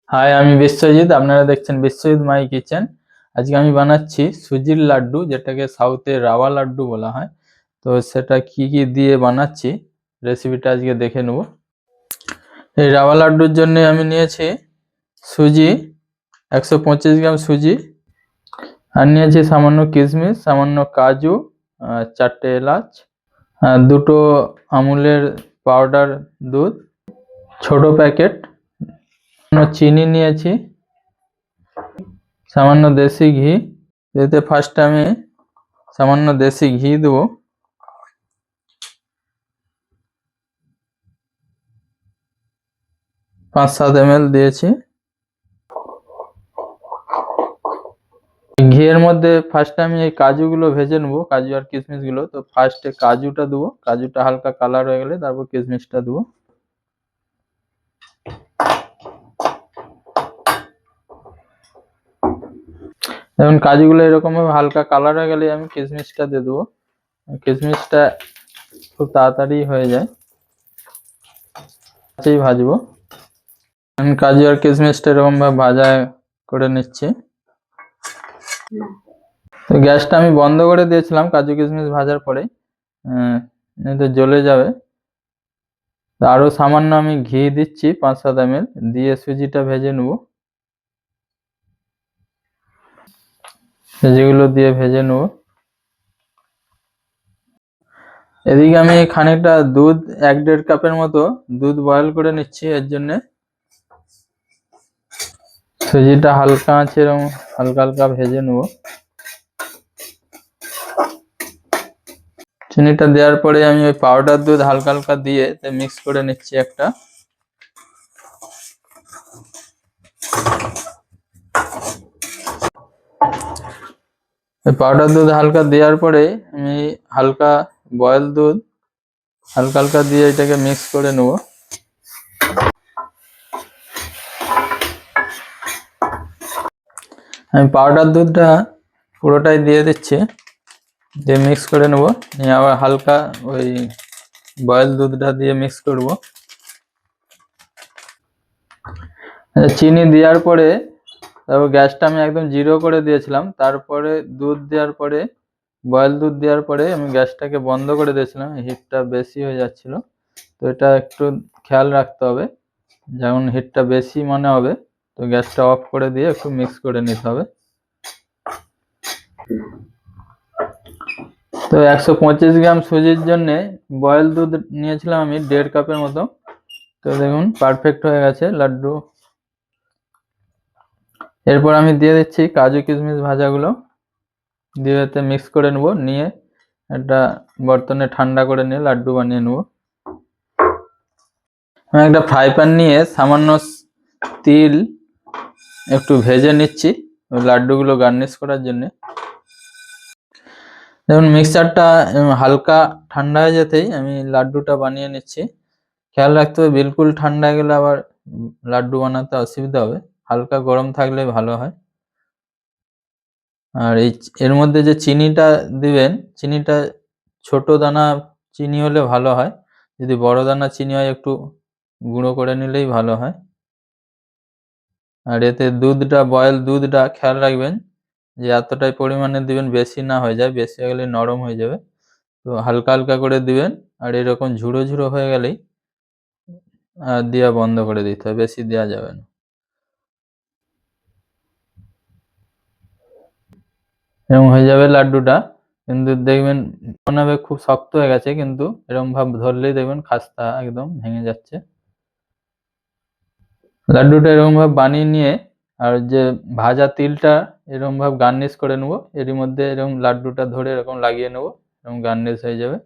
High, আমি বিশ্বজিৎ। আপনারা দেখছেন বিশ্বজিৎ মাই কিচেন। আজকে আমি বানাচ্ছি সুজির লাড্ডু, যেটাকে সাউথে রাওয়া লাড্ডু বলা হয়। তো সেটা কি কি দিয়ে বানাচ্ছি রেসিপিটা আজকে দেখে নেব। এই রাওয়া লাড্ডুর জন্য আমি নিয়েছি সুজি 125 গ্রাম সুজি, আর নিয়েছি সামান্য কিশমিশ, সামান্য কাজু, 4টে এলাচ, দুটো আমুলের পাউডার দুধ, ছোট প্যাকেট চিনি নিয়েছি, সামান্য দেশি ঘি। এতে ফার্স্ট আমি সামান্য দেশি ঘি দেবো, পাঁচ 7 ml দিয়েছি। ঘিয়ের মধ্যে ফার্স্ট আমি এই কাজুগুলো ভেজে নেবো, কাজু আর কিশমিশগুলো। তো ফার্স্টে কাজুটা দেবো, কাজুটা হালকা কালার হয়ে গেলে তারপর কিশমিশটা দেবো। যেমন কাজুগুলো এরকম ভাবে হালকা কালার হয়ে গেলে আমি কিশমিশটা দিয়ে দেবো। কিশমিশটা খুব তাড়াতাড়ি হয়ে যায়, ভাজবো। আমি কাজু আর কিশমিশটা এরকম ভাবে ভাজা করে নিচ্ছি। তো গ্যাসটা আমি বন্ধ করে দিয়েছিলাম কাজু কিশমিশ ভাজার পরে, তো জ্বলে যাবে। তো আরো সামান্য আমি ঘি দিচ্ছি 5-7 ml, দিয়ে সুজিটা ভেজে নেব। যেগুলো দিয়ে ভেজে নেব। এদিকে আমি খানিকটা দুধ, 1-1.5 কাপের মতো দুধ বয়েল করে নিচ্ছি। এর জন্য সুজিটা হালকা আছে এরকম হালকা হালকা ভেজে নেব। চিনিটা দেওয়ার পরে আমি ওই পাউডার দুধ হালকা হালকা দিয়ে মিক্স করে নিচ্ছি একটা। পাউডার দুধ হালকা দেওয়ার পরে আমি হালকা বয়েল দুধ হালকা হালকা দিয়ে এটাকে মিক্স করে নেব। আমি পাউডার দুধটা পুরোটাই দিয়ে দিচ্ছি, দিয়ে মিক্স করে নেব। নিয়ে আবার হালকা ওই বয়েল দুধটা দিয়ে মিক্স করব। চিনি দেওয়ার পরে তারপর গ্যাসটা আমি একদম 0 করে দিয়েছিলাম। তারপরে দুধ দেওয়ার পরে, বয়েল দুধ দেওয়ার পরে আমি গ্যাসটাকে বন্ধ করে দিয়েছিলাম, হিটটা বেশি হয়ে যাচ্ছিল। তো এটা একটু খেয়াল রাখতে হবে, যেমন হিটটা বেশি মনে হবে তো গ্যাসটা অফ করে দিয়ে একটু মিক্স করে নিতে হবে। তো 125 গ্রাম সুজির জন্য বয়েল দুধ নিয়েছিলাম আমি 1.5 কাপের মতো। তো দেখুন পারফেক্ট হয়ে গেছে লাড্ডু। এরপর আমি দিয়ে দিচ্ছি কাজু কিশমিশ ভাজাগুলো, দিয়ে এতে মিক্স করে নেব। নিয়ে একটা বর্তনে ঠান্ডা করে নিয়ে লাড্ডু বানিয়ে নেব। আমি একটা ফ্রাই প্যান নিয়ে সামান্য তিল একটু ভেজে নিচ্ছি ওই লাড্ডুগুলো গার্নিশ করার জন্য। দেখুন মিক্সচারটা হালকা ঠান্ডা হয়ে যেতেই আমি লাড্ডুটা বানিয়ে নিচ্ছি। খেয়াল রাখতে হবে বিলকুল ঠান্ডা হয়ে গেলে আবার লাড্ডু বানাতে অসুবিধা হবে, হালকা গরম থাকলে ভালো হয়। আর এর মধ্যে যে চিনিটা দিবেন, চিনিটা ছোট দানা চিনি হলে ভালো হয়, যদি বড় দানা চিনি হয় একটু গুঁড়ো করে নিলেই ভালো হয়। আর এতে দুধটা, বয়েল দুধটা খেয়াল রাখবেন যে এতটাই পরিমাণে দিবেন, বেশি না হয়ে যায়, বেশি হয়ে গেলে নরম হয়ে যাবে। তো হালকা হালকা করে দিবেন। আর এরকম ঝুড়ো ঝুড়ো হয়ে গেলেই দেওয়া বন্ধ করে দিতে হবে, বেশি দেওয়া যাবে না। এরকম হয়ে যাবে লাড্ডুটা, কিন্তু দেখবেন মনে হবে খুব শক্ত হয়ে গেছে, কিন্তু এরকম ভাব ধরলেই দেখবেন খাস্তা একদম ভেঙে যাচ্ছে। লাড্ডুটা এরকম ভাবে বানিয়ে নিয়ে আর যে ভাজা তিলটা এরকম ভাবে গার্নিশ করে নেবো। এরই মধ্যে এরকম লাড্ডুটা ধরে এরকম লাগিয়ে নেবো, এরকম গার্নিশ হয়ে যাবে।